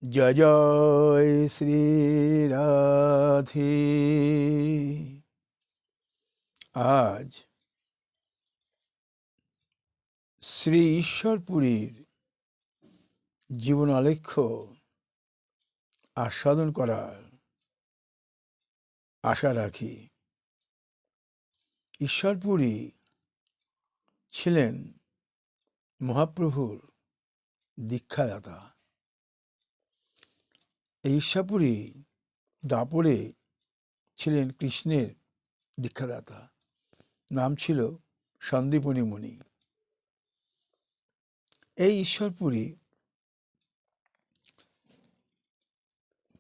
জয় জয় শ্রী রাধে। আজ শ্রী ঈশ্বরপুরীর জীবন আলেখ্য আস্বাদন করার আশা রাখি। ঈশ্বরপুরী ছিলেন মহাপ্রভুর দীক্ষাদাতা। এই ঈশ্বরপুরী দাপরে ছিলেন কৃষ্ণের দীক্ষাদাতা। নাম ছিল সন্দীপনী মুনি। এই ঈশ্বরপুরী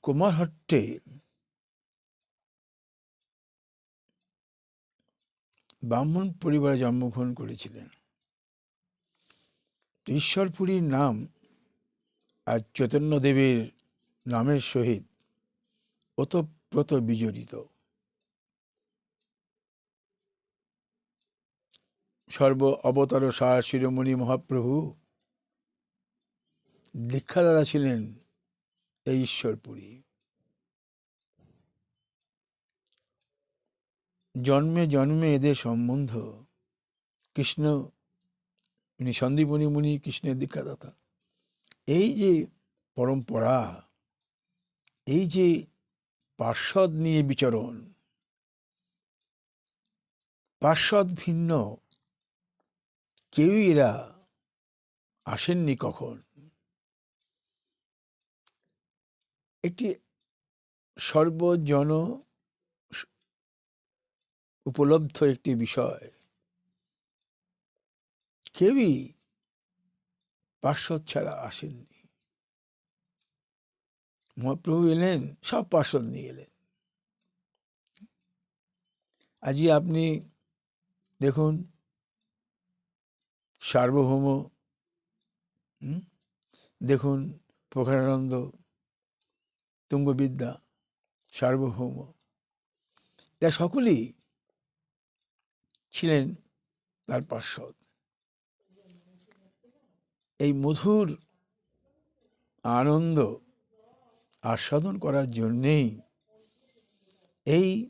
কুমারহট্টে ব্রাহ্মণ পরিবারে জন্মগ্রহণ করেছিলেন। ঈশ্বরপুরীর নাম আর চৈতন্যদেবের নামের সহিত ওতপ্রোত বিজড়িত। সর্ব অবতার সার শিরোমণি মহাপ্রভু দীক্ষাদাতা ছিলেন এই ঈশ্বরপুরী। জন্মে জন্মে এদের সম্বন্ধ। কৃষ্ণ সন্দীপনী মুনি কৃষ্ণের দীক্ষাদাতা। এই যে পরম্পরা, এই যে পার্শ্বদ নিয়ে বিচরণ, পার্শ্বদ ভিন্ন কেউই এরা আসেননি কখন। একটি সর্বজন উপলব্ধ একটি বিষয়। কেউই পার্শ্বদ ছাড়া আসেননি। মহাপ্রভু এলেন, সব পার্শ্বদ নিয়ে এলেন। আজকে আপনি দেখুন, সার্বভৌম দেখুন, প্রকারানন্দ, তুঙ্গবিদ্যা, সার্বভৌম, এরা সকলেই ছিলেন তার পার্শ্বদ। এই মধুর আনন্দ আস্বাদন করার জন্যেই এই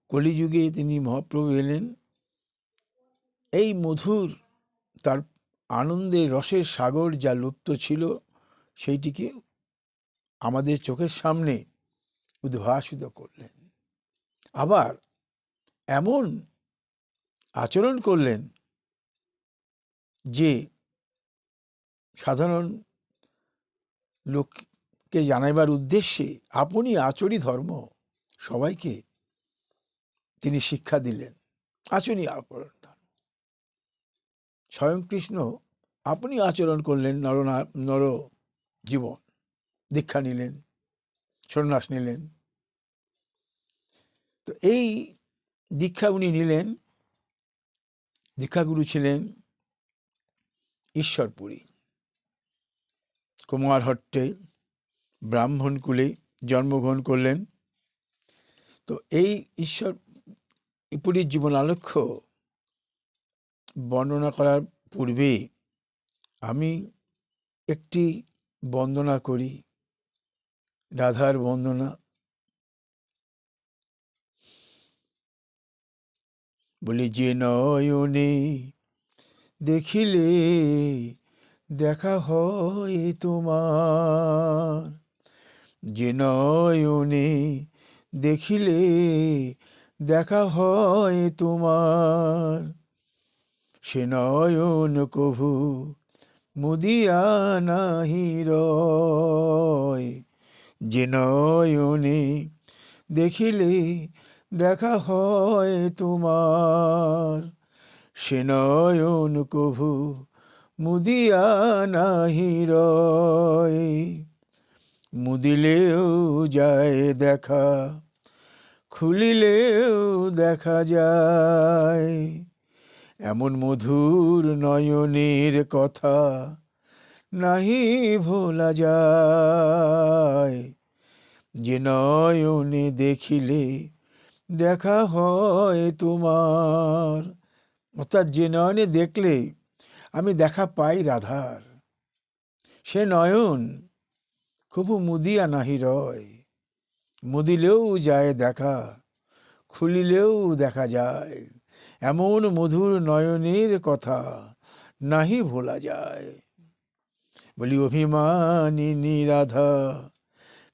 কলিযুগে তিনি মহাপ্রভু এলেন। এই মধুর তার আনন্দের রসের সাগর যা লুপ্ত ছিল, সেইটিকে আমাদের চোখের সামনে উদ্ভাসিত করলেন। আবার এমন আচরণ করলেন যে সাধারণ লোককে জানাইবার উদ্দেশ্যে আপনি আচরি ধর্ম সবাইকে তিনি শিক্ষা দিলেন। আচরণই আচরণ ধর্ম। স্বয়ং কৃষ্ণ আপনি আচরণ করলেন, নর জীবন, দীক্ষা নিলেন, সন্ন্যাস নিলেন। তো এই দীক্ষা উনি নিলেন। দীক্ষাগুরু ছিলেন ঈশ্বরপুরী। কুমারহট্টে ব্রাহ্মণ কুলে জন্মগ্রহণ করলেন। তো এই ঈশ্বরপুরীর জীবন আলেখ্য বর্ণনা করার পূর্বে আমি একটি বন্দনা করি, রাধার বন্দনা। বলি, যে নয়নে দেখিলে দেখা হয় তোমার, যে নয়নে দেখিলে দেখা হয় তোমার, সে নয়ন কভু মুদিয়া নাহি রয়। যে নয়নে দেখিলে দেখা হয় তোমার, সে নয়ন কভু মুদিয়া নাহি রয়। মুদিলেও যায় দেখা, খুলিলেও দেখা যায়, এমন মধুর নয়নের কথা নাহি ভোলা যায়। যে নয়নে দেখিলে দেখা হয় তোমার, অর্থাৎ যে নয়নে দেখলে আমি দেখা পাই রাধার, সে নয়ন কভু মুদিয়া নাহি রয়, মুদিলেও যায় দেখা, খুলিলেও দেখা যায়, এমন মধুর নয়নের কথা নাহি ভোলা যায়। বলি অভিমানিনী রাধা,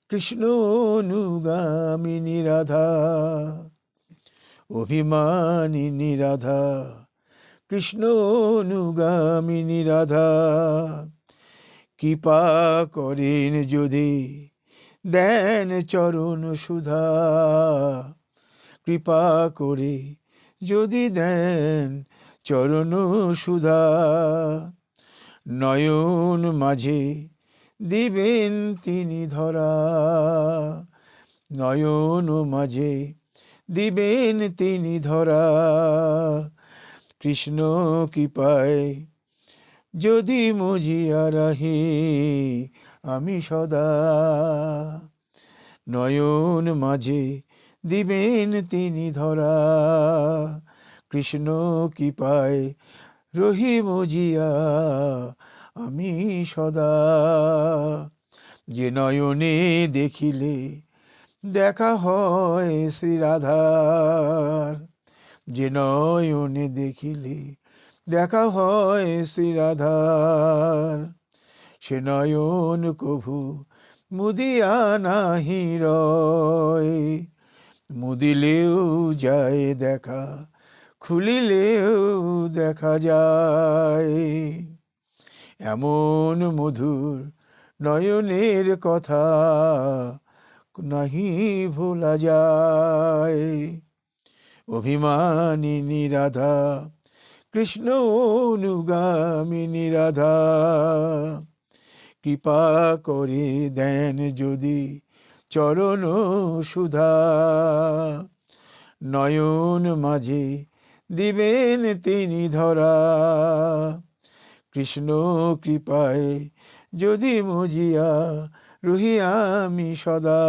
কৃষ্ণ অনুগামিনী রাধা, অভিমানিনী রাধা, কৃষ্ণ অনুগামিনী রাধা, কৃপা করেন যদি দেন চরণ সুধা, কৃপা করে যদি দেন চরণ সুধা, নয়ন মাঝে দিবেন তিনি ধরা, নয়ন মাঝে দিবেন তিনি ধরা, কৃষ্ণ কৃপায় যদি মজিয়া রাহি আমি সদা, নয়ন মাঝে দিবেন তিনি ধরা, কৃষ্ণ কৃপায় রহি মজিয়া আমি সদা। যে নয়নে দেখিলে দেখা হয় শ্রী রাধার, যে নয়নে দেখিলে দেখা হয় শ্রী রাধার, সে নয়ন কভু মুদিয়া নাহি রয়, মুদিলেও যায় দেখা, খুলিলেও দেখা যায়, এমন মধুর নয়নের কথা নাহি ভোলা যায়। অভিমানিনী রাধা, কৃষ্ণ অনুগামিনী রাধা, কৃপা করে দেন যদি চরণ সুধা, নয়ন মাঝে দিবেন তিনি ধরা, কৃষ্ণ কৃপায় যদি মজিয়া রহি আমি সদা।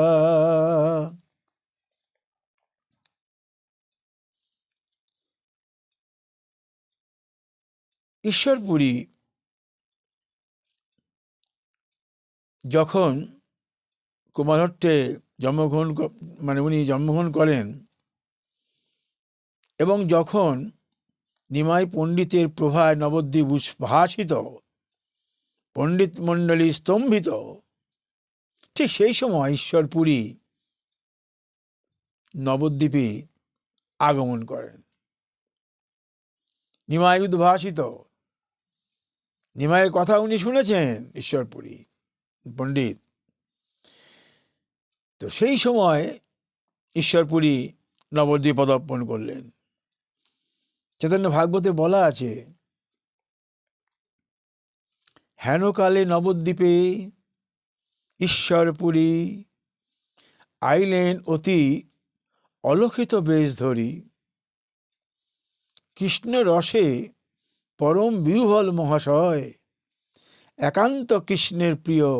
ঈশ্বরপুরী যখন কুমারহট্টে জন্মগ্রহণ উনি জন্মগ্রহণ করেন, এবং যখন নিমাই পণ্ডিতের প্রভায় নবদ্বীপ উদ্ভাসিত, পণ্ডিত মণ্ডলী স্তম্ভিত, ঠিক সেই সময় ঈশ্বরপুরী নবদ্বীপে আগমন করেন। নিমাই উদ্ভাসিত, নিমাইয়ের কথা উনি শুনেছেন ঈশ্বরপুরী পণ্ডিত। তো সেই সময় ঈশ্বরপুরী নবদ্বীপ পদার্পণ করলেন। চৈতন্য ভাগবতে বলা আছে, হেনকালে নবদ্বীপে ঈশ্বরপুরী আইলেন অতি অলক্ষিত বেশ ধরি, কৃষ্ণ রসে পরম বিহ্বল মহাশয়, একান্ত কৃষ্ণের প্রিয়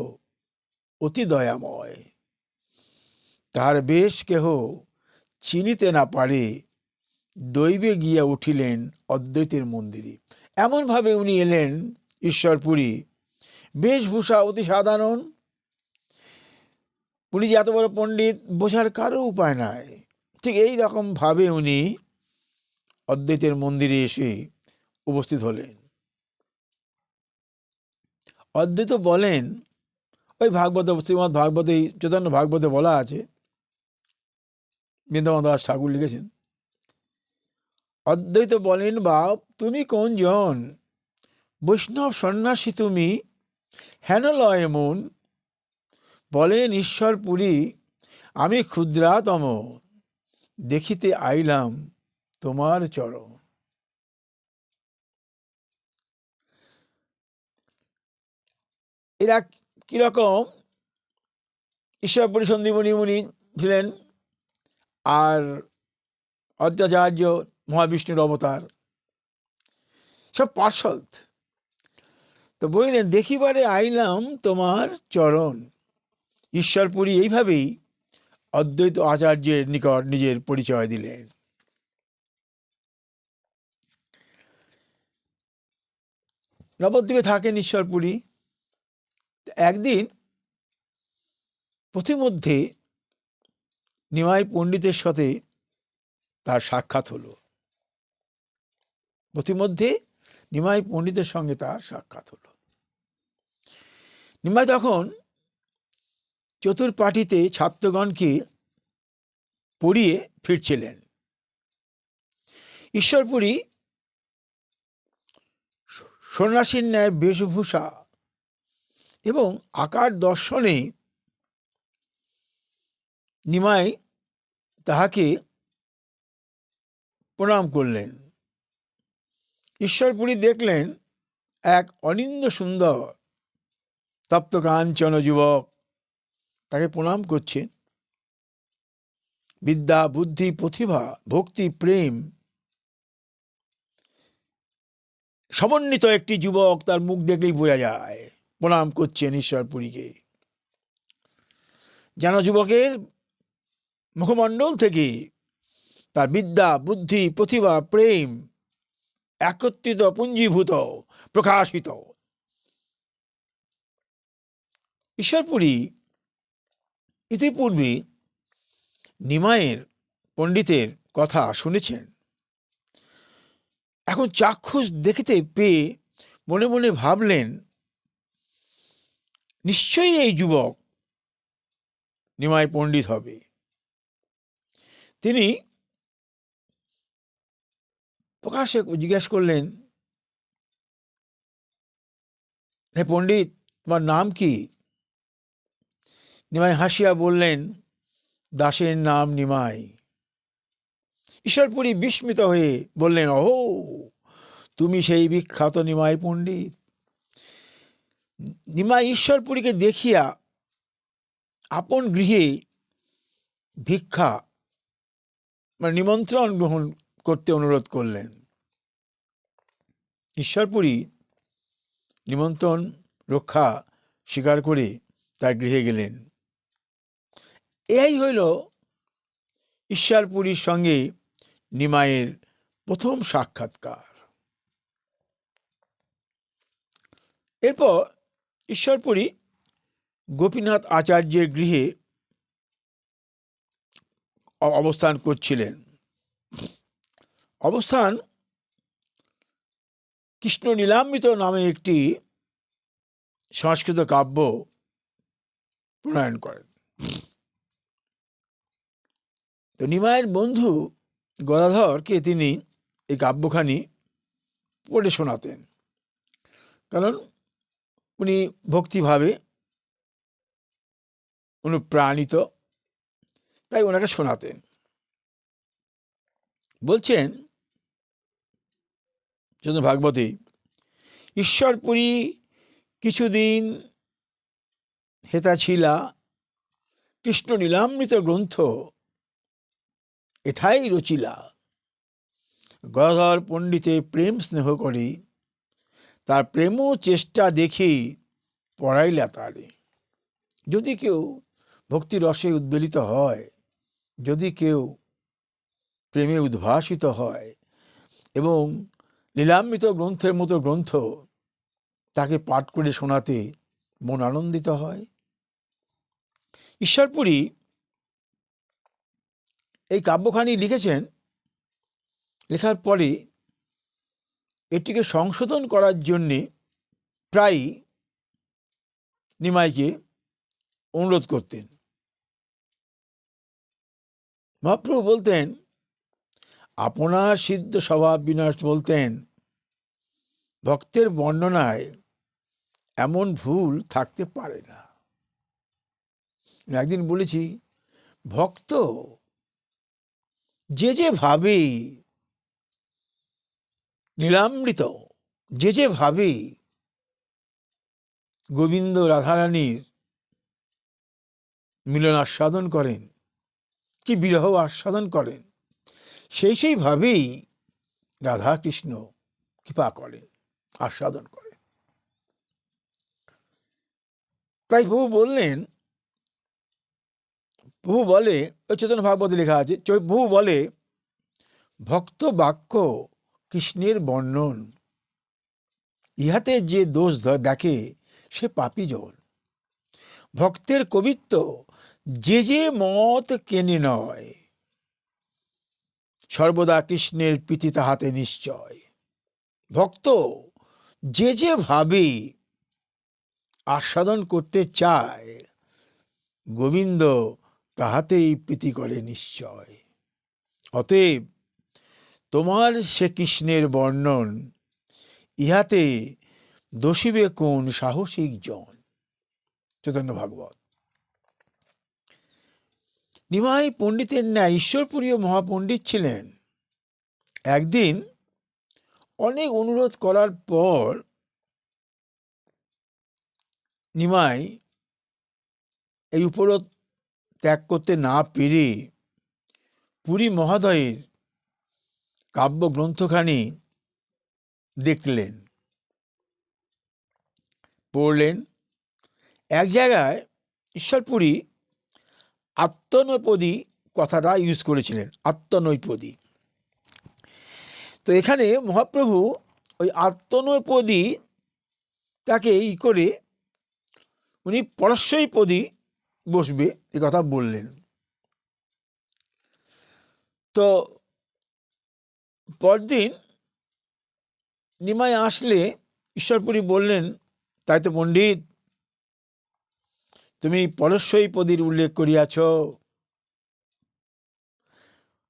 অতি দয়াময়, তার বেশ কেহ চিনিতে না পারে, দৈবে গিয়া উঠিলেন অদ্বৈতের মন্দিরে। এমনভাবে উনি এলেন ঈশ্বরপুরী, বেশভূষা অতি সাধারণ, উনি যে এত বড় পণ্ডিত বোঝার কারো উপায় নাই। ঠিক এই রকম ভাবে উনি অদ্বৈতের মন্দিরে এসে উপস্থিত হলেন। অদ্বৈত বলেন, ওই ভাগবত, শ্রীমৎ ভাগবতে, চৈতন্য ভাগবতে বলা আছে, বৃন্দাবন দাস ঠাকুর লিখেছেন, অদ্বৈত বলেন, বাপ তুমি কোন জন, বৈষ্ণব সন্ন্যাসী তুমি, হেন লয় মন, বলেন ঈশ্বরপুরী আমি ক্ষুদ্রাতম, দেখিতে আইলাম তোমার চরণ। এরা কিরকম? ঈশ্বরপুরী সন্দীপনী মুনি ছিলেন, আর অদ্বৈতাচার্য মহাবিষ্ণুর অবতার, সব পার্ষদ। তো বললেন, দেখিবারে আইলাম তোমার চরণ। ঈশ্বরপুরী এইভাবেই অদ্বৈত আচার্যের নিকট নিজের পরিচয় দিলেন। নবদ্বীপে থাকেন ঈশ্বরপুরী। একদিন পথিমধ্যে নিমাই পণ্ডিতের সাথে তার সাক্ষাৎ হলো। পথিমধ্যে নিমাই পণ্ডিতের সঙ্গে তার সাক্ষাৎ হলো। নিমাই তখন চতুর্পাঠীতে ছাত্রগণকে পড়িয়ে ফিরছিলেন। ঈশ্বরপুরী সন্ন্যাসীর ন্যায় বেশভূষা এবং আকার দর্শনে নিমাই তাহাকে প্রণাম করলেন। ঈশ্বরপুরী দেখলেন এক অনিন্দ্য সুন্দর তপ্তকাঞ্চন যুবক তাকে প্রণাম করছেন। বিদ্যা, বুদ্ধি, প্রতিভা, ভক্তি, প্রেম সমন্বিত একটি যুবক, তার মুখ দেখলেই বোঝা যায়। প্রণাম করছেন ঈশ্বরপুরীকে। যেন যুবকের মুখমণ্ডল থেকে তার বিদ্যা, বুদ্ধি, প্রতিভা, প্রেম একত্রিত, পুঞ্জীভূত, প্রকাশিত। ঈশ্বরপুরী ইতিপূর্বে নিমাইয়ের পণ্ডিতের কথা শুনেছেন। এখন চাক্ষুষ দেখিতে পেয়ে মনে মনে ভাবলেন, নিশ্চয়ই এই যুবক নিমাই পণ্ডিত হবে। তিনি প্রকাশ্যে জিজ্ঞেস করলেন, হে পণ্ডিত, তোমার নাম কি? নিমাই হাসিয়া বললেন, দাসের নাম নিমাই। ঈশ্বরপুরী বিস্মিত হয়ে বললেন, ও তুমি সেই বিখ্যাত নিমাই পণ্ডিত। নিমাই ঈশ্বরপুরীকে দেখিয়া আপন গৃহে ভিক্ষা নিমন্ত্রণ গ্রহণ করতে অনুরোধ করলেন। ঈশ্বরপুরী নিমন্ত্রণ রক্ষা স্বীকার করে তার গৃহে গেলেন। এই হইল ঈশ্বরপুরীর সঙ্গে নিমাইয়ের প্রথম সাক্ষাৎকার। এরপর ঈশ্বরপুরী গোপীনাথ আচার্যের গৃহে অবস্থান করছিলেন। অবস্থান কৃষ্ণ নীলামৃত নামে একটি সংস্কৃত কাব্য প্রণয়ন করেন। তো নিমাইয়ের বন্ধু গদাধরকে তিনি এই কাব্যখানি পড়ে শোনাতেন, কারণ উনি ভক্তিভাবে অনুপ্রাণিত, তাই ওনাকে শোনাতেন। বলছেন চৈতন্য ভাগবতে, ঈশ্বরপুরী কিছুদিন হেতা ছিলা, কৃষ্ণ নীলামৃত গ্রন্থ এথাই রচিলা। গদাধর পণ্ডিতে প্রেম স্নেহ করে, তার প্রেম চেষ্টা দেখি পড়াইলা তারে। যদি কেউ ভক্তি রসে উদ্বেলিত হয়, যদি কেউ প্রেমে উদ্ভাসিত হয় এবং লীলামৃত গ্রন্থের মতো গ্রন্থ তাকে পাঠ করে শোনাতে মন আনন্দিত হয়। ঈশ্বরপুরী এই কাব্যখানি লিখেছেন, লেখার পরে এটিকে সংশোধন করার জন্যে প্রায় নিমাইকে অনুরোধ করতেন। মহাপ্রভু বলতেন, আপনার সিদ্ধ স্বভাব বিনাশ বলতেন, ভক্তের বর্ণনায় এমন ভুল থাকতে পারে না। একদিন বলেছি, ভক্ত যে যে ভাবে নীলামৃত, যে যে ভাবে গোবিন্দ রাধারানীর মিলন আস্বাদন করেন, কি বিরহ আস্বাদন করেন, সেইভাবেই রাধা কৃষ্ণ কৃপা করেন, আস্বাদন করেন। তাই প্রভু বললেন, প্রভু বলে, চৈতন্য ভাগবতে লেখা আছে, প্রভু বলে, ভক্ত বাক্য কৃষ্ণের বর্ণন, ইহাতে যে দোষ দেখে সে পাপী জন। ভক্তের কবিত্ব যে যে মত কেনে নয়, সর্বদা কৃষ্ণের প্রীতি তাহাতে নিশ্চয়। ভক্ত যে যে ভাবে আস্বাদন করতে চায়, গোবিন্দ তাহাতেই প্রীতি করে নিশ্চয়। অতএব তোমার সে কৃষ্ণের বর্ণন, ইহাতে দোষিবে কোন সাহসিক জন। চৈতন্য ভাগবত। নিমাই পণ্ডিতের ন্যায় ঈশ্বরপুরীয় মহাপণ্ডিত ছিলেন। একদিন অনেক অনুরোধ করার পর নিমাই এই উপরোধ ত্যাগ করতে না পেরে পুরী মহোদয়ের কাব্যগ্রন্থখানি দেখলেন, পড়লেন। এক জায়গায় ঈশ্বরপুরী আত্মনৈপদী কথাটা ইউজ করেছিলেন, আত্মনৈপদী। তো এখানে মহাপ্রভু ওই আত্মনৈপদী তাকে করে উনি পরস্যইপদী বসবে এ কথা বললেন। তো পরদিন নিমাই আসলে ঈশ্বরপুরী বললেন, তাই তো পণ্ডিত, তুমি পরস্যইপদীর উল্লেখ করিয়াছ,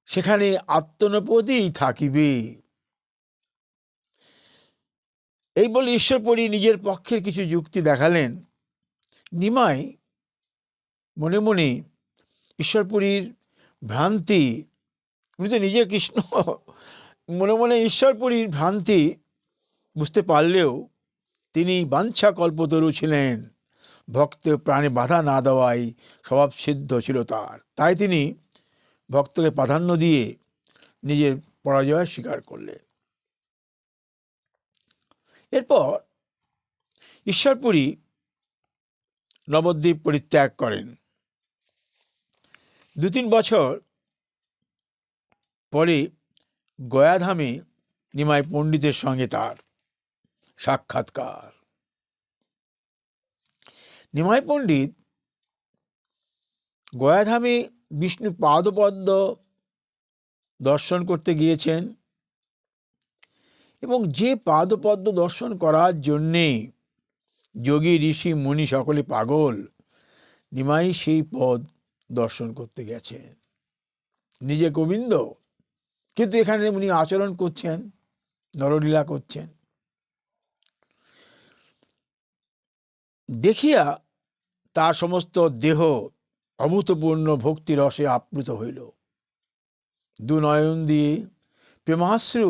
সেখানে আত্মনৈপদী থাকিবে। এই বলে ঈশ্বরপুরী নিজের পক্ষের কিছু যুক্তি দেখালেন। নিমাই মনে মনে ঈশ্বরপুরীর ভ্রান্তি, উনি তো নিজে কৃষ্ণ, মনে মনে ঈশ্বরপুরীর ভ্রান্তি বুঝতে পারলেও তিনি বাঞ্ছা কল্পতরু ছিলেন, ভক্ত প্রাণে বাধা না দেওয়াই স্বভাব সিদ্ধ ছিল তার। তাই তিনি ভক্তকে প্রাধান্য দিয়ে নিজের পরাজয় স্বীকার করলেন। এরপর ঈশ্বরপুরী নবদ্বীপ পরিত্যাগ করেন। 2-3 বছর পরে গয়াধামে নিমাই পণ্ডিতের সঙ্গে তার সাক্ষাৎকার। নিমাই পণ্ডিত গয়াধামে বিষ্ণু পাদপদ্ম দর্শন করতে গিয়েছেন এবং যে পাদপদ্ম দর্শন করার জন্যে যোগী ঋষি মুনি সকলে পাগল, নিমাই সেই পদ দর্শন করতে গেছেন, নিজে গোবিন্দ, কিন্তু এখানে উনি আচরণ করছেন, নরলীলা করছেন। দেখিয়া তার সমস্ত দেহ অভূতপূর্ণ ভক্তি রসে আপ্লুত হইল। দুনয়ন দিয়ে প্রেমাশ্রু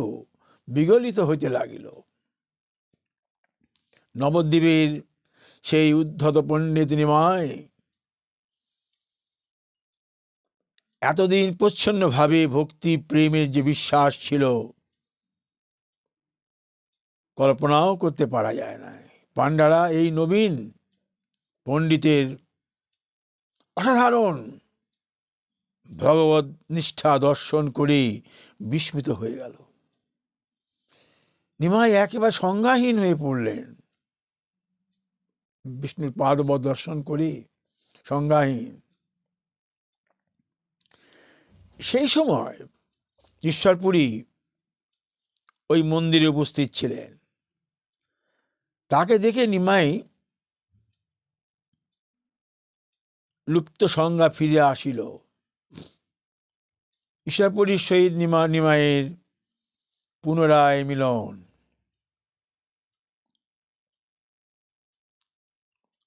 বিগলিত হইতে লাগিল। নবদ্বীপের সেই উদ্ধত পণ্ডিত নিমাই এতদিন প্রচ্ছন্নভাবে ভক্তি প্রেমের যে বিশ্বাস ছিল, কল্পনাও করতে পারা যায় না। পাণ্ডারা এই নবীন পণ্ডিতের অসাধারণ ভগবত নিষ্ঠা দর্শন করে বিস্মিত হয়ে গেল। নিমাই একেবারে সংজ্ঞাহীন হয়ে পড়লেন, বিষ্ণুর পাদপদ দর্শন করে সংজ্ঞাহীন। সেই সময় ঈশ্বরপুরী ওই মন্দিরে উপস্থিত ছিলেন। তাকে দেখে নিমাই লুপ্ত সংজ্ঞা ফিরে আসিল। ঈশ্বরপুরীর সহিত নিমাইয়ের পুনরায় মিলন।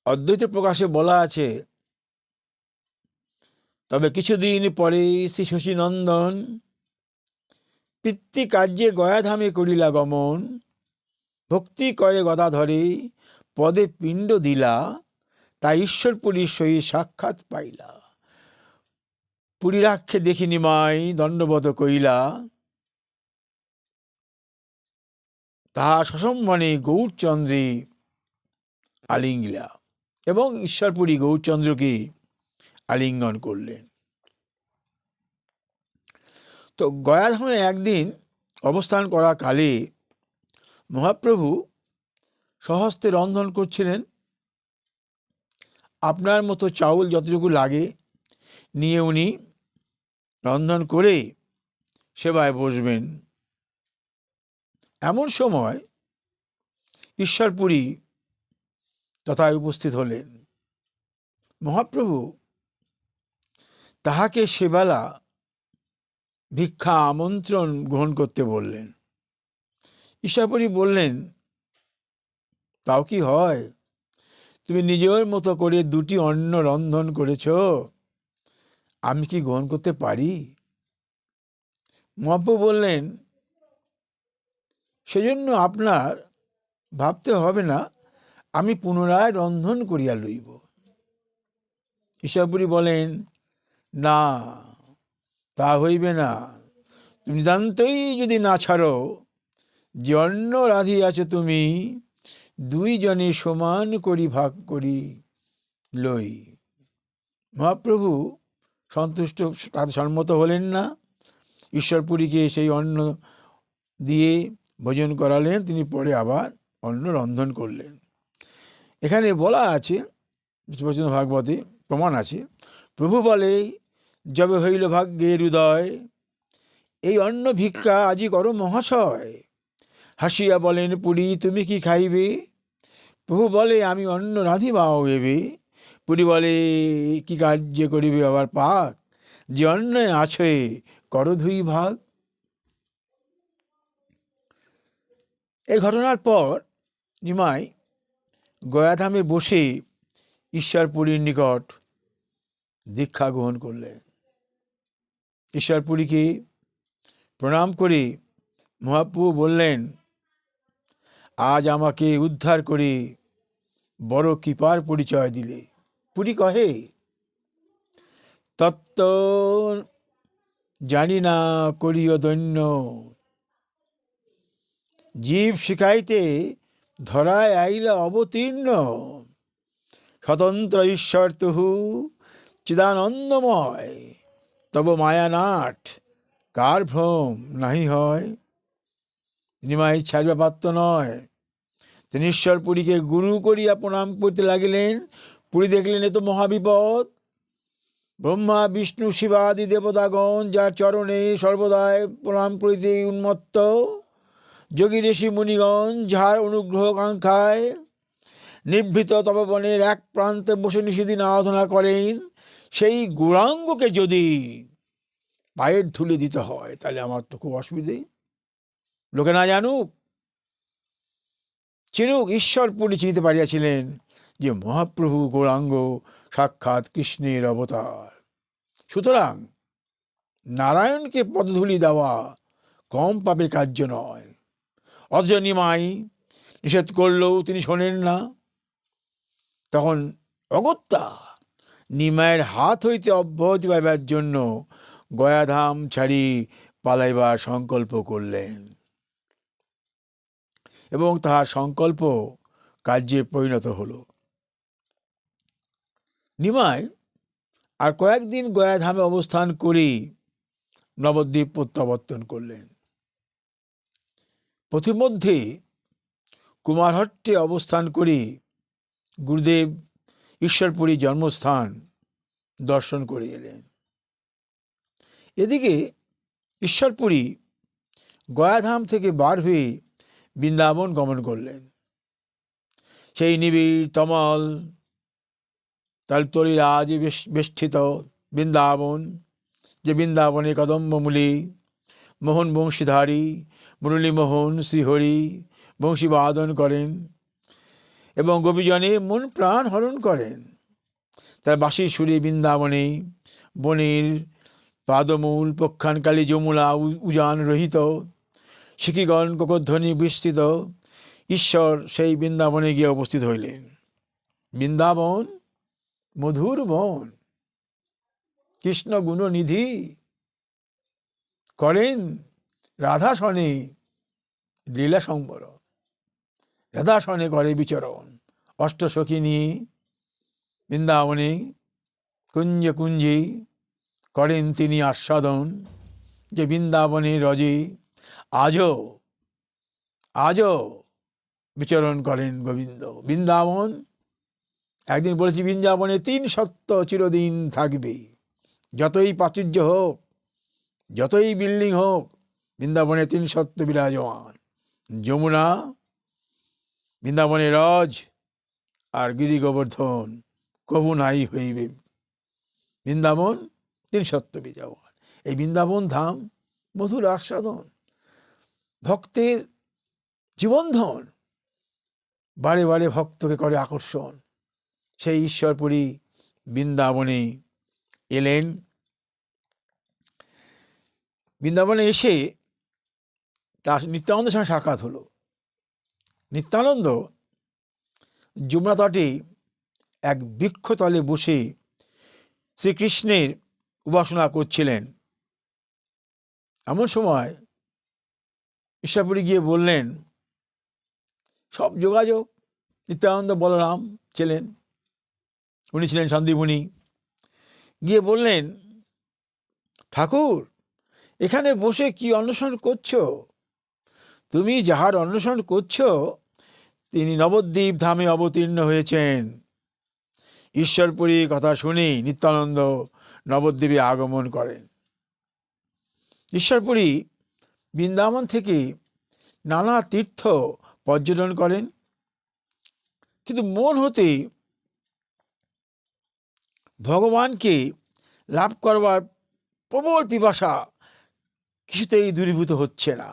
অদ্বৈত প্রকাশে বলা আছে, তবে কিছুদিন পরে শ্রী শশীনন্দন পিতৃকার্যে গয়াধামে করিলা গমন, ভক্তি করে গদাধরে পদে পিণ্ড দিলা, তাই ঈশ্বরপুরীর সহিত সাক্ষাৎ পাইলা। পুরীরাক্ষে দেখি নিমাই দণ্ডবত কইলা, তাহা সসম্মানে গৌরচন্দ্রে আলিঙ্গিলা, এবং ঈশ্বরপুরী গৌরচন্দ্রকে আলিঙ্গন করলেন। তো গয়াধামে একদিন অবস্থান করা কালে মহাপ্রভু স্বহস্তে রন্ধন করছিলেন। আপনার মতো চাউল যতটুকু লাগে নিয়ে উনি রন্ধন করে সেবায় বসবেন। এমন সময় ঈশ্বরপুরী তথায় উপস্থিত হলেন। মহাপ্রভু তাহাকে সেবেলা ভিক্ষা আমন্ত্রণ গ্রহণ করতে বললেন। ঈশ্বরপুরী বললেন, তাও কি হয়? তুমি নিজের মতো করে 2টি অন্ন রন্ধন করেছ, আমি কি গ্রহণ করতে পারি? মহাপ্রভু বললেন, সেজন্য আপনার ভাবতে হবে না, আমি পুনরায় রন্ধন করিয়া লইব। ঈশ্বরপুরী বলেন, না, তা হইবে না। তুমি নিতান্তই যদি না ছাড়ো, যে অন্ন রাঁধিয়াছ তুমি, 2 জনে সমান করি ভাগ করি লই। মহাপ্রভু সন্তুষ্ট, তাতে সম্মত হলেন না। ঈশ্বরপুরীকে সেই অন্ন দিয়ে ভোজন করালেন। তিনি পরে আবার অন্ন রন্ধন করলেন। এখানে বলা আছে, বিষ্ণু ভাগবতে প্রমাণ আছে, প্রভু বলে, যবে হইল ভাগ্যের উদয়, এই অন্ন ভিক্ষা আজি করো মহাশয়। হাসিয়া বলেন, পুরী তুমি কি খাইবে? প্রভু বলে, আমি অন্ন রাঁধিবাও এবে। পুরী বলে, কি কার্য করিবে আবার পাক? যে অন্নে আছে করো 2 ভাগ। এই ঘটনার পর নিমাই গয়াধামে বসে ঈশ্বরপুরীর নিকট দীক্ষা গ্রহণ করলেন। ঈশ্বরপুরীকে প্রণাম করে মহাপ্রভু বললেন, আজ আমাকে উদ্ধার করে বড় কৃপার পরিচয় দিলে। পুরী কহে, তত্ত্ব জানি না করিও দৈন্য, জীব শিখাইতে ধরায় আইলা অবতীর্ণ। স্বতন্ত্র ঈশ্বর তুহু চিদানন্দময়, তব মায়ানাট কার ভ্রম নাহি হয়। নিমাই ছাড়িবা পাত্র নয়। তিনি ঈশ্বরপুরীকে গুরু করিয়া প্রণাম করতে লাগিলেন। পুরী দেখলেন, এ তো মহাবিপদ। ব্রহ্মা বিষ্ণু শিবাদি দেবতাগণ যার চরণে সর্বদাই প্রণাম করিতে উন্মত্ত, যোগী ঋষি মুনিগণ যাহার অনুগ্রহ কাঙ্ক্ষায় নিভৃত তপবনের এক প্রান্তে বসে নিষেদিন আরাধনা করেন, সেই গৌরাঙ্গকে যদি পায়ের ধুলে দিতে হয়, তাহলে আমার তো খুব অসুবিধে। লোকে না জানুক, চিনুক। ঈশ্বরপুরী চিনতে পারিয়াছিলেন যে মহাপ্রভু গৌরাঙ্গ সাক্ষাৎ কৃষ্ণের অবতার। সুতরাং নারায়ণকে পদধূলি দেওয়া কম পাপের কার্য নয়। অথচ নিমাই নিষেধ করলেও তিনি শোনেন না। তখন অগত্যা নিমাইয়ের হাত হইতে অব্যাহতি পাইবার জন্য গয়াধাম ছাড়ি পালাইবার সংকল্প করলেন, এবং তাহার সংকল্প কার্যে পরিণত হল। নিমাই আর কয়েকদিন গয়াধামে অবস্থান করে নবদ্বীপ প্রত্যাবর্তন করলেন। পথিমধ্যে কুমারহট্টে অবস্থান করে গুরুদেব ঈশ্বরপুরী জন্মস্থান দর্শন করে এলেন। এদিকে ঈশ্বরপুরী গয়াধাম থেকে বার হয়ে বৃন্দাবন গমন করলেন। সেই নিবিড় তমল তালতলি রাজ বেষ্টিত বৃন্দাবন, যে বৃন্দাবনে কদম্বমূলে মোহন বংশীধারী মুরলীমোহন শ্রীহরি বংশী বাদন করেন এবং গোপীজনে মন প্রাণ হরণ করেন। তার বাঁশির সুরে বৃন্দাবনে বনের পাদমূল পক্ষানকালী যমুনা উজান রহিত, শিখিগণ কোকধ্বনি বিস্তৃত। ঈশ্বর সেই বৃন্দাবনে গিয়ে উপস্থিত হইলেন। বৃন্দাবন মধুর বন, কৃষ্ণ গুণনিধি, করেন রাধাসনে লীলা সংবর। রাধাসনে করে বিচরণ, অষ্টসখী নিয়ে বৃন্দাবনে কুঞ্জে কুঞ্জে করেন তিনি আস্বাদন। যে বৃন্দাবনে রজে আজও আজও বিচরণ করেন গোবিন্দ। বৃন্দাবন, একদিন বলেছি, বৃন্দাবনে 3 সত্য চিরদিন থাকবে। যতই প্রাচুর্য হোক, যতই বিল্ডিং হোক, বৃন্দাবনে তিন সত্য বিরাজমান। যমুনা, বৃন্দাবনে রজ, আর গিরি গোবর্ধন কবু নাই হইবে। বৃন্দাবন তিন সত্য বিরাজমান। এই বৃন্দাবন ধাম মধুর আস্বাদন, ভক্তের জীবনধন, বারে বারে ভক্তকে করে আকর্ষণ। সেই ঈশ্বরপুরী বৃন্দাবনে এলেন। বৃন্দাবনে এসে তার নিত্যানন্দের সঙ্গে সাক্ষাৎ হলো। নিত্যানন্দ যমুনা তটে এক বৃক্ষতলে বসে শ্রীকৃষ্ণের উপাসনা করছিলেন। এমন সময় ঈশ্বরপুরী গিয়ে বললেন, সব যোগাযোগ, নিত্যানন্দ বলরাম ছিলেন, উনি ছিলেন সন্দীপনী, গিয়ে বললেন, ঠাকুর এখানে বসে কি অন্বেষণ করছো? তুমি যাহার অন্বেষণ করছো তিনি নবদ্বীপ ধামে অবতীর্ণ হয়েছেন। ঈশ্বরপুরীর কথা শুনি নিত্যানন্দ নবদ্বীপে আগমন করেন। ঈশ্বরপুরী বৃন্দাবন থেকে নানা তীর্থ পর্যটন করেন, কিন্তু মন হতে ভগবানকে লাভ করবার প্রবল পিপাসা কিছুতেই দূরীভূত হচ্ছে না।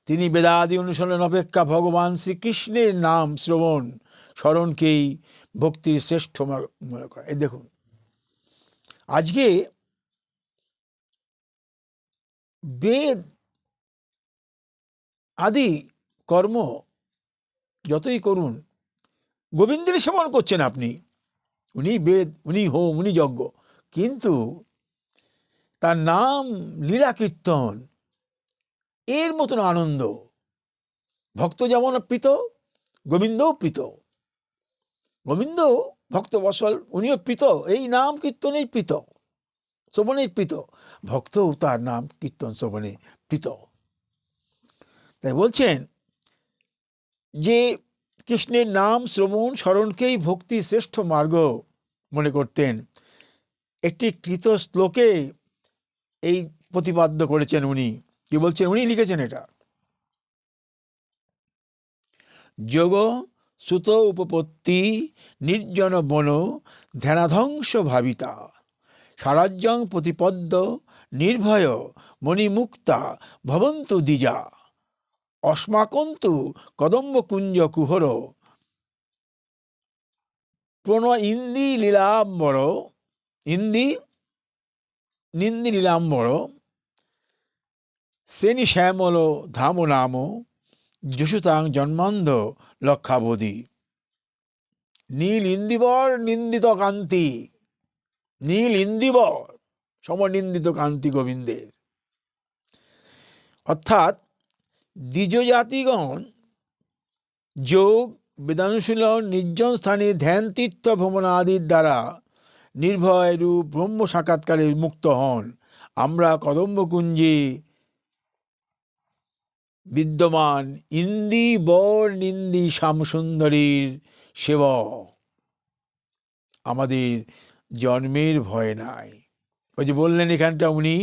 তিনি বেদাদি অনুসরণ অপেক্ষা ভগবান শ্রীকৃষ্ণের নাম শ্রবণ স্মরণকেই ভক্তির শ্রেষ্ঠ মনে করে। এই দেখুন, আজকে বেদ আদি কর্ম যতই করুন, গোবিন্দের সেবন করছেন আপনি, উনি বেদ, উনি হোম, উনি যজ্ঞ, কিন্তু তার নাম লীলা কীর্তন এর মতন আনন্দ, ভক্ত যেমন প্রীত, গোবিন্দও প্রীত। গোবিন্দ ভক্ত বসল, উনিও প্রীত, এই নাম কীর্তনেই প্রীত, শ্রবণেই প্রীত। ভক্তও তার নাম কীর্তন শ্রবণে প্রীত। তাই বলছেন যে কৃষ্ণের নাম শ্রবণ স্মরণকেই ভক্তির শ্রেষ্ঠ মার্গ মনে করতেন। একটি কৃত শ্লোকে এই প্রতিপাদ্য করেছেন উনি। কি বলছেন? উনি লিখেছেন এটা, যোগ সুত উপপত্তি নির্জন বন ধ্যানাধ্বংস ভাবিতা সারাজ্যং প্রতিপদ্য নির্ভয় মণিমুক্তা ভবন্তু দ্বিজা অস্মাকন্তু কদম্ব কুঞ্জ কুহর প্রণ ইন্দি লীলাম্বর ইন্দি নিন্দি লীলাম্বর শ্রেণী শ্যামল ধাম নাম যশুতাং জন্মান্ধ লক্ষাবধি। নীল ইন্দিবর নিন্দিত কান্তি, নীল ইন্দিবর সমনিন্দিত কান্তি গোবিন্দের। অর্থাৎ দ্বিজজাতিগণ যোগ বেদানুশীলন নির্জন স্থানে ধ্যান তীর্থ ভ্রমণ আদির দ্বারা নির্ভয় রূপ ব্রহ্ম সাক্ষাৎকারে মুক্ত হন। আমরা কদম্বকুঞ্জে বিদ্যমান ইন্দি বর নিন্দি শ্যামসুন্দরীর সেবক, আমাদের জন্মের ভয় নাই। ওই যে বললেন এখানটা উনি,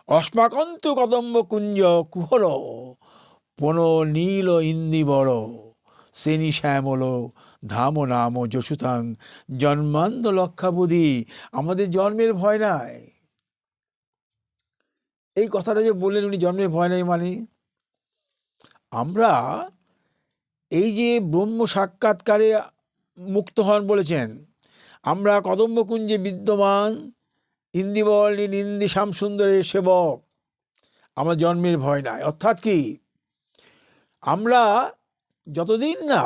অস্মাকন্ত কদম্ব কুঞ্জ কুহর পন নীল ইন্দিবর শ্রেণী শ্যামল ধাম নাম যশুতাং জন্মান্ধ লক্ষাবধি, আমাদের জন্মের ভয় নাই। এই কথাটা যে বললেন উনি, জন্মের ভয় নাই মানে আমরা এই যে ব্রহ্ম সাক্ষাৎকারে মুক্ত হন বলেছেন, আমরা কদম্বকুঞ্জে বিদ্যমান ইন্দিবর নিন্দি শ্যামসুন্দরের সেবক, আমার জন্মের ভয় নাই। অর্থাৎ কি, আমরা যতদিন না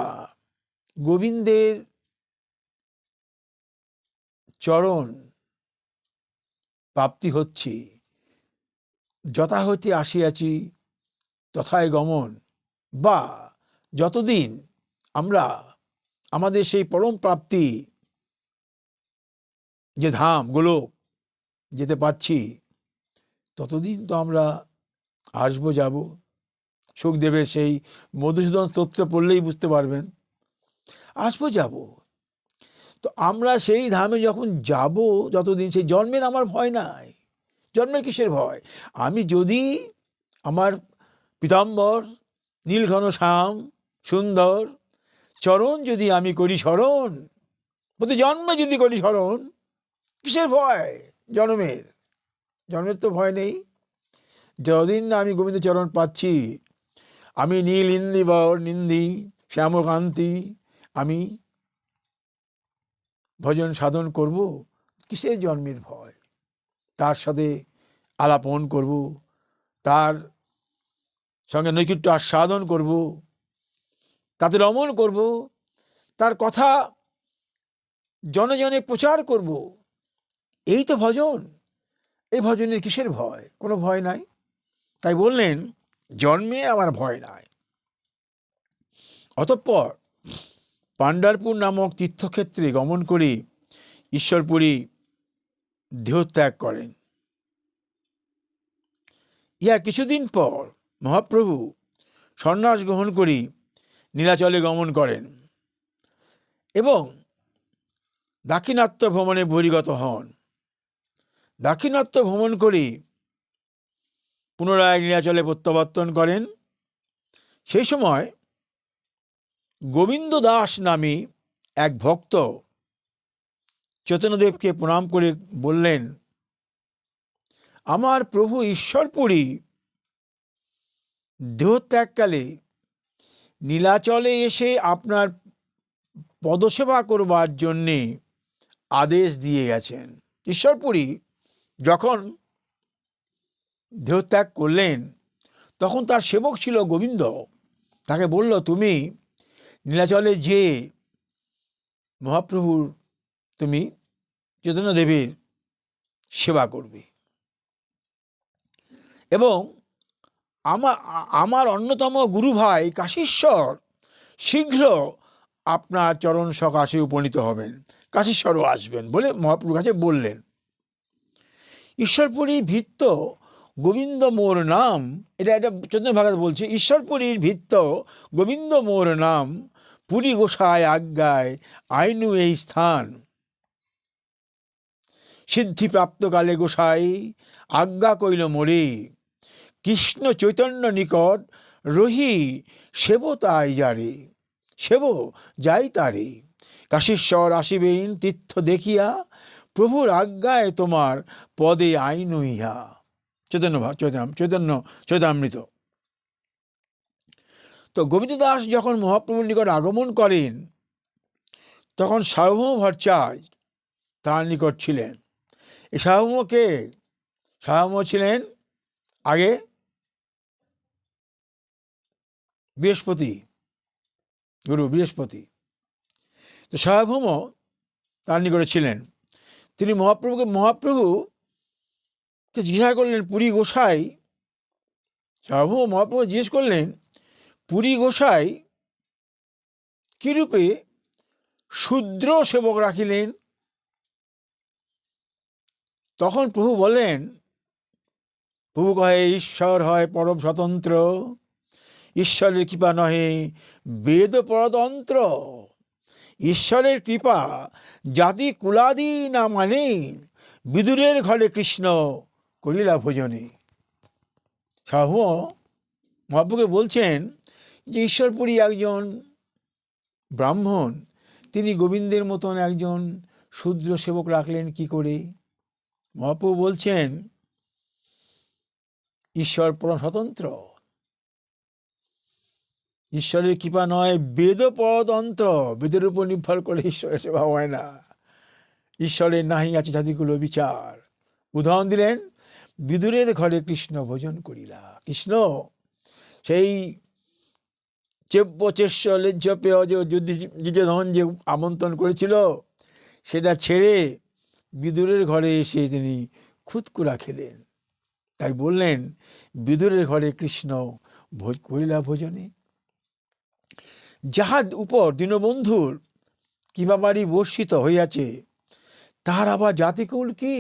গোবিন্দের চরণ প্রাপ্তি হচ্ছি, যথা হইতে আসিয়াছি তথায় গমন, বা যতদিন আমরা আমাদের সেই পরম প্রাপ্তি যে ধাম গোলক যেতে পারছি, ততদিন তো আমরা আসবো যাব। সুখদেবের সেই মধুসূদন স্তোত্র পড়লেই বুঝতে পারবেন, আসবো যাব। তো আমরা সেই ধামে যখন যাব, যতদিন সেই জন্মের আমার ভয় নাই। জন্মের কিসের ভয়? আমি যদি আমার পীতাম্বর নীলঘন শ্যাম সুন্দর চরণ যদি আমি করি স্মরণ, প্রতি জন্মে যদি করি স্মরণ, কিসের ভয়? জন্মের তো ভয় নেই। যতদিন না আমি গোবিন্দ চরণ পাচ্ছি, আমি নীল ইন্দিবর নিন্দি শ্যামকান্তি, আমি ভজন সাধন করব, কিসের জন্মের ভয়? তার সাথে আলাপন করব, তার সঙ্গে নৈকট্য আস্বাদন করব, তাতে রমণ করব, তার কথা জনে জনে প্রচার করব, এই তো ভজন। এই ভজনের কিসের ভয়? কোনো ভয় নাই। তাই বললেন জন্মে আমার ভয় নাই। অতঃপর পাণ্ডারপুর নামক তীর্থক্ষেত্রে গমন করে ঈশ্বরপুরী দেহত্যাগ করেন। ইহার কিছুদিন পর মহাপ্রভু সন্ন্যাস গ্রহণ করি নীলাচলে গমন করেন এবং দাক্ষিণাত্য ভ্রমণে বহির্গত হন। দাক্ষিণাত্য ভ্রমণ করে পুনরায় নীলাচলে প্রত্যাবর্তন করেন। সেই সময় গোবিন্দ দাস নামে এক ভক্ত চৈতন্যদেবকে প্রণাম করে বললেন, আমার প্রভু ঈশ্বরপুরী দেহত্যাগকালে নীলাচলে এসে আপনার পদসেবা করবার জন্যে আদেশ দিয়ে গেছেন। ঈশ্বরপুরী যখন দেহত্যাগ করলেন তখন তার সেবক ছিল গোবিন্দ, তাকে বলল, তুমি নীলাচলে যে মহাপ্রভুর তুমি চৈতন্যদেবের সেবা করবে এবং আমার অন্যতম গুরু ভাই কাশীশ্বর শীঘ্র আপনার চরণ সকাশে উপনীত হবেন, কাশীশ্বরও আসবেন বলে মহাপ্রভুর কাছে বললেন। ঈশ্বরপুরীর ভিত্ত গোবিন্দ মোর নাম, এটা চৈতন্য ভাগবত বলছে, ঈশ্বরপুরীর ভিত্ত গোবিন্দ মোর নাম, পুরী গোসাই আজ্ঞায় আইনু এই স্থান। সিদ্ধিপ্রাপ্তকালে গোসাই আজ্ঞা কইল মোরে, কৃষ্ণ চৈতন্য নিকট রহি সেব তাই যারে, সেব যাই তারে। কাশীশ্বর আসিবেন তীর্থ দেখিয়া, প্রভুর আজ্ঞায় তোমার পদে আইনু ইহা। চৈতামৃত। তো গোবিন্দ দাস যখন মহাপ্রভুর নিকট আগমন করেন তখন সার্বভৌম ভট্টাচার্য তার নিকট ছিলেন। এই সার্বভৌমকে, সার্বভৌম ছিলেন আগে বৃহস্পতি, গুরু বৃহস্পতি। তো সার্বভৌম তার নিকটে ছিলেন। তিনি মহাপ্রভুকে জিজ্ঞাসা করলেন, পুরী গোসাই, সার্বভৌম মহাপ্রভু জিজ্ঞেস করলেন, পুরী গোসাই কিরূপে শূদ্র সেবক রাখিলেন? তখন প্রভু বলেন, প্রভু কহে, ঈশ্বর হয় পরম স্বতন্ত্র, ঈশ্বরের কৃপা নহে বেদ পরতন্ত্র। ঈশ্বরের কৃপা জাতি কুলাদি না মানে, বিদুরের ঘরে কৃষ্ণ করিলা ভোজনে। সার্বভৌম মহাপ্রভুকে বলছেন যে ঈশ্বরপুরী একজন ব্রাহ্মণ, তিনি গোবিন্দের মতন একজন শূদ্র সেবক রাখলেন কি করে? মহাপ্রভু বলছেন, ঈশ্বর পরম স্বতন্ত্র, ঈশ্বরের কৃপা নয় বেদ পরতন্ত্র। বেদের উপর নির্ভর করে ঈশ্বরের সেবা হয় না। ঈশ্বরের নাহি আছে জাতিকুলো বিচার। উদাহরণ দিলেন, বিদুরের ঘরে কৃষ্ণ ভোজন করিলা। কৃষ্ণ সেই চেষ্য লেজ্জ পেয় যুদ্ধধন যে আমন্ত্রণ করেছিল সেটা ছেড়ে বিদুরের ঘরে এসে তিনি খুদকুড়া খেলেন। তাই বললেন, বিদুরের ঘরে কৃষ্ণ ভোজ করিলা ভোজনে। যাহার উপর দীনবন্ধুর কৃপাবাড়ি বর্ষিত হইয়াছে, তাহার আবার জাতিকুল কি?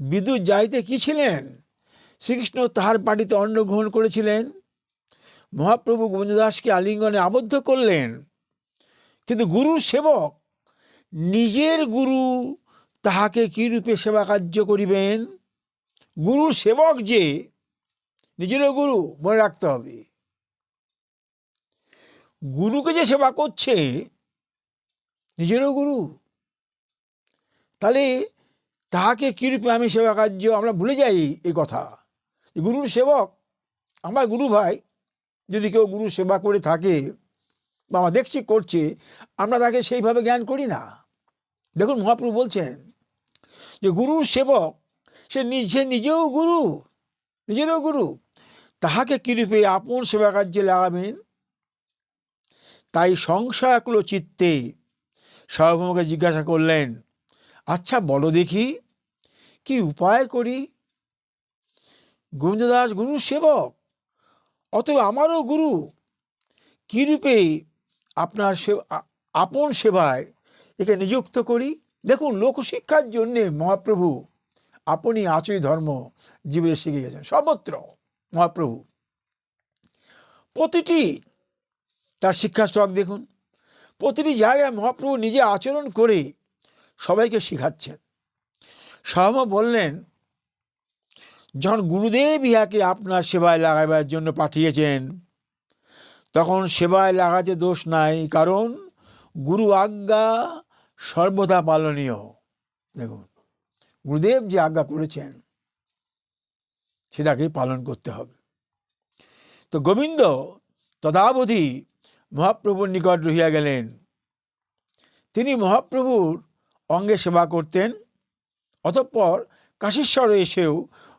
বিদুর যাইতে কি ছিলেন? শ্রীকৃষ্ণ তাহার বাড়িতে অন্ন গ্রহণ করেছিলেন। মহাপ্রভু গোবিন্দ দাসকে আলিঙ্গনে আবদ্ধ করলেন, কিন্তু গুরুর সেবক নিজের গুরু তাহাকে কি রূপে সেবা কার্য করিবেন। গুরুর সেবক যে নিজেরও গুরু, মনে রাখতে হবে। গুরুকে যে সেবা করছে নিজেরও গুরু, তাহলে তাহাকে কি রূপে আমি সেবা কার্য, আমরা ভুলে যাই এই কথা। গুরুর সেবক আমার গুরু ভাই, যদি কেউ গুরু সেবা করে থাকে বা আমরা দেখছি করছে, আমরা তাকে সেইভাবে জ্ঞান করি না। দেখুন মহাপ্রভু বলছেন যে গুরুর সেবক সে নিজেও গুরু, নিজেরও গুরু, তাহাকে কিরূপে আপন সেবা কার্যে লাগাবেন। তাই সংশয়াকুল চিত্তে সার্বভৌমকে জিজ্ঞাসা করলেন, আচ্ছা বলো দেখি কি উপায় করি। গোবিন্দদাস গুরুর সেবক, অতএব আমারও গুরু, কিরূপে আপনার আপন সেবায় একে নিযুক্ত করি। দেখুন লোকশিক্ষার জন্যে মহাপ্রভু আপনি আচরি ধর্ম জীবনে শিখে গেছেন। সর্বত্র মহাপ্রভু প্রতিটি তার শিক্ষা স্টক দেখুন, প্রতিটি জায়গায় মহাপ্রভু নিজে আচরণ করে সবাইকে শিখাচ্ছেন। সার্বভৌম বললেন, যখন গুরুদেব ইহাকে আপনার সেবায় লাগাবার জন্য পাঠিয়েছেন, তখন সেবায় লাগাতে দোষ নাই, কারণ গুরু আজ্ঞা সর্বদা পালনীয়। দেখুন গুরুদেব যে আজ্ঞা করেছেন সেটাকে পালন করতে হবে। তো গোবিন্দ তদাবধি মহাপ্রভুর নিকট রহিয়া গেলেন। তিনি মহাপ্রভুর অঙ্গে সেবা করতেন। অতঃপর কাশীশ্বর এসেও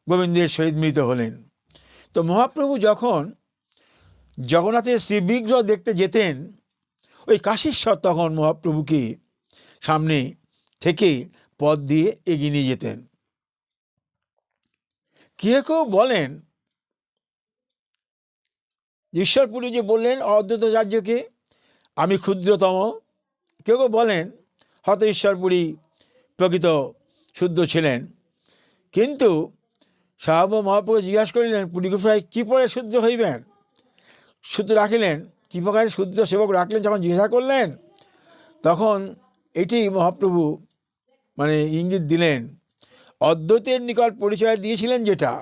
গোবিন্দের সহিত মিলিত হলেন। তো মহাপ্রভু যখন জগন্নাথের শ্রীবিগ্রহ দেখতে যেতেন, ওই কাশীশ্বর তখন মহাপ্রভুকে সামনে থেকে পথ দিয়ে এগিয়ে নিয়ে যেতেন। কেউ বলেন, ঈশ্বরপুরী যে বললেন অদ্বৈতাচার্যকে আমি ক্ষুদ্রতম, কেউ বলেন হয়তো ঈশ্বরপুরী প্রকৃত শুদ্ধ ছিলেন, কিন্তু সার্বভৌম মহাপ্রভু জিজ্ঞাসা করিলেন, পুরী গোসাই কী পরে শুদ্ধ হইবেন, শুদ্ধ রাখিলেন কী প্রকারে শুদ্ধ সেবক রাখলেন। যখন জিজ্ঞাসা করলেন তখন এটি মহাপ্রভু ইঙ্গিত দিলেন, অদ্বৈতের নিকট পরিচয় দিয়েছিলেন যেটা,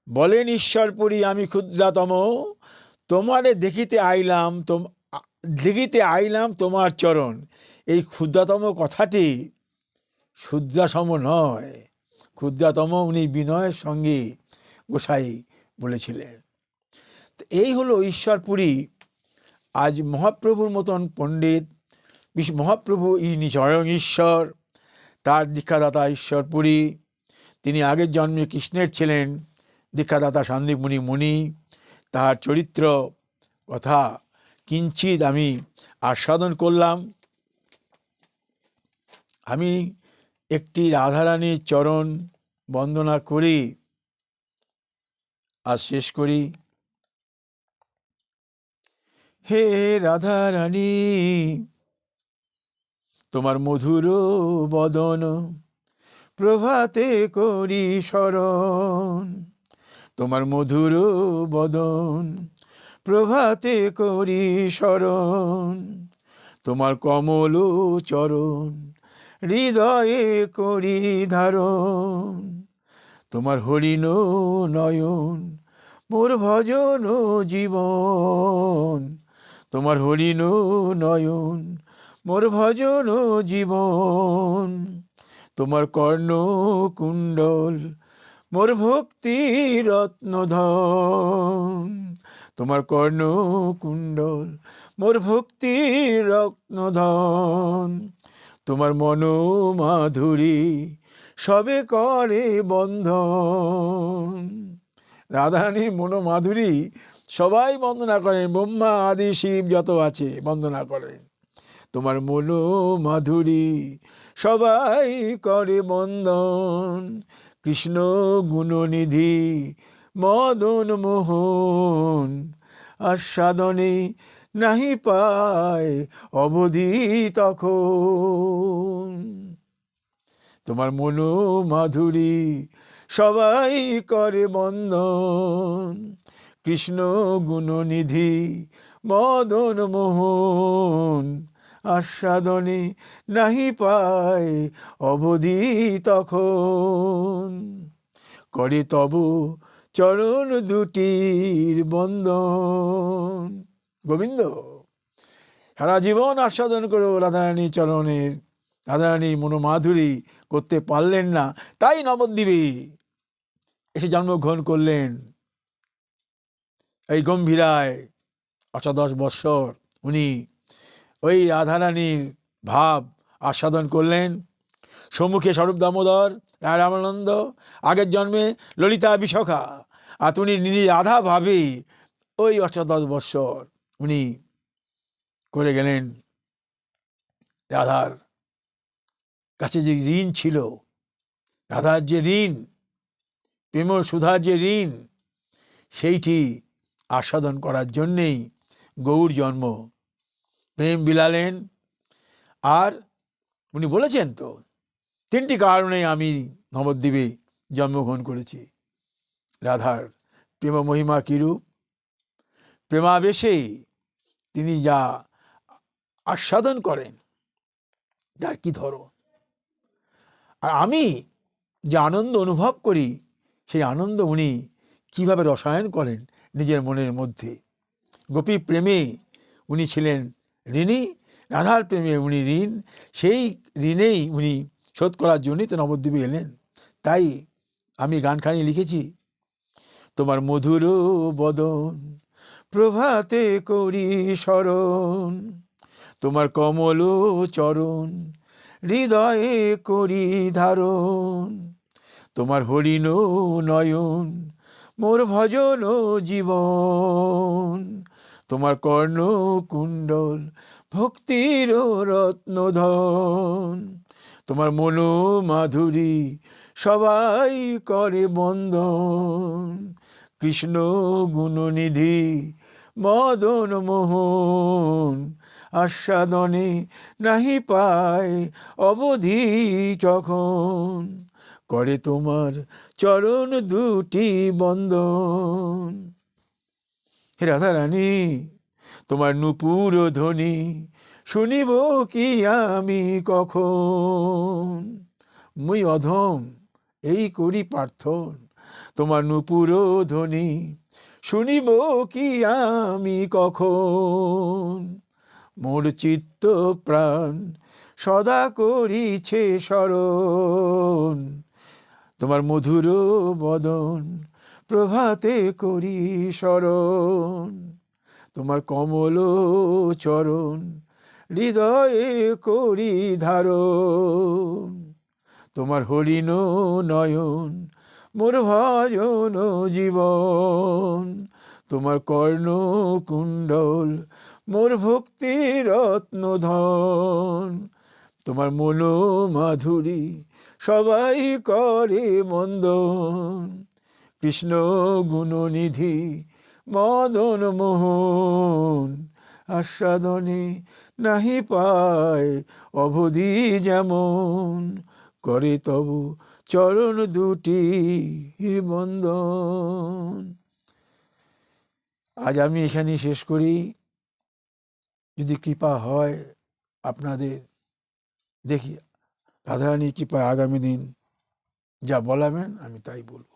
বলেন ঈশ্বরপুরী আমি ক্ষুদ্রতম, তোমারে দেখিতে আইলাম তোমার চরণ। এই ক্ষুদ্রতম কথাটি শুদ্রাসম নয়, ক্ষুদ্রতম উনি বিনয়ের সঙ্গে গোসাই বলেছিলেন। এই হলো ঈশ্বরপুরী। আজ মহাপ্রভুর মতন পণ্ডিত, মহাপ্রভু ইনি স্বয়ং ঈশ্বর, তার দীক্ষাদাতা ঈশ্বরপুরী। তিনি আগের জন্মে কৃষ্ণের ছিলেন, দীক্ষাদাতা সন্দীপমুনি মুনি। তার চরিত্র কথা কিঞ্চিত আমি আস্বাদন করলাম। আমি একটি রাধারানীর চরণ বন্দনা করি আজ শেষ করি। হে রাধারানী, তোমার মধুর বদন প্রভাতে করি স্মরণ, তোমার মধুর বদন প্রভাতে করি স্মরণ, তোমার কমল চরণ হৃদয়ে করি ধারণ, তোমার হরিণ নয়ন মোর ভজন জীবন, তোমার হরিণ নয়ন মোর ভজন জীবন, তোমার কর্ণ কুণ্ডল মোর ভক্তি রত্নধন, তোমার কর্ণ কুণ্ডল মোর ভক্তি রত্নধন, তোমার মন মাধুরী সবে করে বন্ধন। রাধারানীর মনোমাধুরী সবাই বন্দনা করেন, ব্রহ্মা আদি শিব যত আছে বন্দনা করেন। তোমার মনোমাধুরী সবাই করে বন্দন, কৃষ্ণ গুণনিধি মদন মোহন, আস্বাদনে নাহি পায় অবধি তখন। তোমার মনোমাধুরী সবাই করে বন্দন, কৃষ্ণ গুণনিধি মদন মোহন, আস্বাদনে নাহি পায় অবধি তখন, করে তব চরণ দুটির বন্দন। গোবিন্দ সারা জীবন আস্বাদন করে রাধারানীর চরণের, রাধারানীর মনোমাধুরী করতে পারলেন না, তাই নবদ্বীপে এসে জন্মগ্রহণ করলেন। এই গম্ভীরায় 18 বৎসর উনি ওই রাধারানীর ভাব আস্বাদন করলেন। সম্মুখে স্বরূপ দামোদর, রামানন্দ, আগের জন্মে ললিতা বিশাখা, আর উনি রাধা ভাবে ওই 18 বৎসর উনি করে গেলেন। রাধার কাছে যে ঋণ ছিল, রাধার যে ঋণ, প্রেম সুধার যে ঋণ, সেইটি আস্বাদন করার জন্যেই গৌর জন্ম। প্রেম বিলালেন। আর উনি বলেছেন তো, 3টি কারণে আমি নবদ্বীপে জন্মগ্রহণ করেছি। রাধার প্রেম মহিমা কিরূপ, প্রেমাবেশে তিনি যা আস্বাদন করেন তার কি ধরন, আর আমি যে আনন্দ অনুভব করি সেই আনন্দ উনি কিভাবে রসায়ন করেন নিজের মনের মধ্যে। গোপী প্রেমে উনি ছিলেন ঋণী, রাধার প্রেমে উনি ঋণ, সেই ঋণেই উনি শোধ করার জন্যই তো নবদ্বীপে এলেন। তাই আমি গানখানি লিখেছি, তোমার মধুর বদন প্রভাতে করি স্মরণ, তোমার কমল চরণ হৃদয়ে করি ধারণ, তোমার হরিণ নয়ন মোর ভজন জীবন, তোমার কর্ণ কুণ্ডল ভক্তির রত্নধন, তোমার মনো মাধুরী সবাই করে বন্দন, কৃষ্ণ গুণনিধি মদন মোহন, আস্বাদনে নাহি পায় অবধি যখন, করে তোমার চরণ দুটি বন্দন। হে রাধারানী, তোমার নূপুর ধ্বনি শুনিব কি আমি কখন, মুই অধম এই করি প্রার্থন, তোমার নূপুর ধ্বনি শুনিব কি আমি কখন, মোর চিত্ত প্রাণ সদা করিছে স্মরণ, তোমার মধুর বদন প্রভাতে করি স্মরণ, তোমার কমল চরণ হৃদয়ে করি ধারণ, তোমার হরিণ নয়ন মোর ভজন জীবন, তোমার কর্ণ কুণ্ডল মোর ভক্তি রত্নধন, তোমার মনো মাধুরী সবাই করে বন্দন, কৃষ্ণ গুণনিধি মদন মোহন, আস্বাদনে নাহি পায় অবধি যেমন, করে তবু চরণ দুটি বন্দন। আজ আমি এখানে শেষ করি। যদি কৃপা হয় আপনাদের, দেখি রাধারানী কৃপায় আগামী দিন যা বলাবেন আমি তাই বলবো।